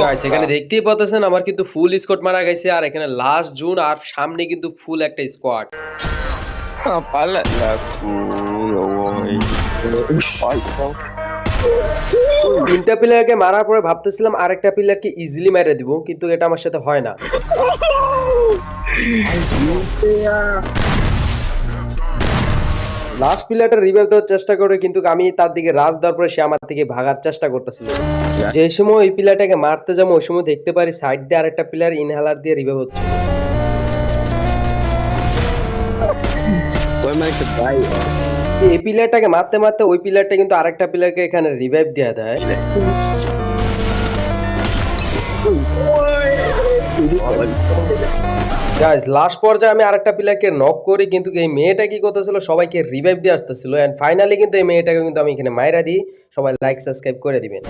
Guys এখানে দেখতেই পাচ্ছেন আমার কিন্তু ফুল স্কোয়াড মারা গেছে আর এখানে লাস্ট জুন আর সামনে কিন্তু ফুল একটা squad. Pala la culo, boy. Ay, no. তিনটা প্লেয়ারকে মারার পরে ভাবতেছিলাম আরেকটা প্লেয়ারকে ইজিলি মেরে দিব, কিন্তু এটা আমার সাথে হয় না। লাস্ট প্লেয়ারটা রিভাইভ দেওয়ার চেষ্টা করে, কিন্তু আমি তার দিকে রাজ দেওয়ার পরে সে আমার থেকে ভাগার চেষ্টা করতেছিল। যে সময় ওই প্লেয়ারটাকে মারতে যাবো ওই সময় দেখতে পারি সাইড দিয়ে আরেকটা প্লেয়ার ইনহেলার দিয়ে রিভাইভ হচ্ছে। Fue más que vaya. এই প্লেয়ারটাকে মারতে মারতে ওই প্লেয়ারটা কিন্তু আরেকটা প্লেয়ারকে এখানে রিভাইভ দিয়ে দেয়। গাইস লাস্ট পর্যায়ে আমি আরেকটা প্লেয়ারকে নক করি, কিন্তু এই মেয়েটা কি করতেছিল সবাইকে রিভাইভ দিয়ে আসতেছিল। এন্ড ফাইনালি কিন্তু এই মেয়েটাকে কিন্তু আমি এখানে মাইরা দিই। সবাই লাইক সাবস্ক্রাইব করে দিবেন।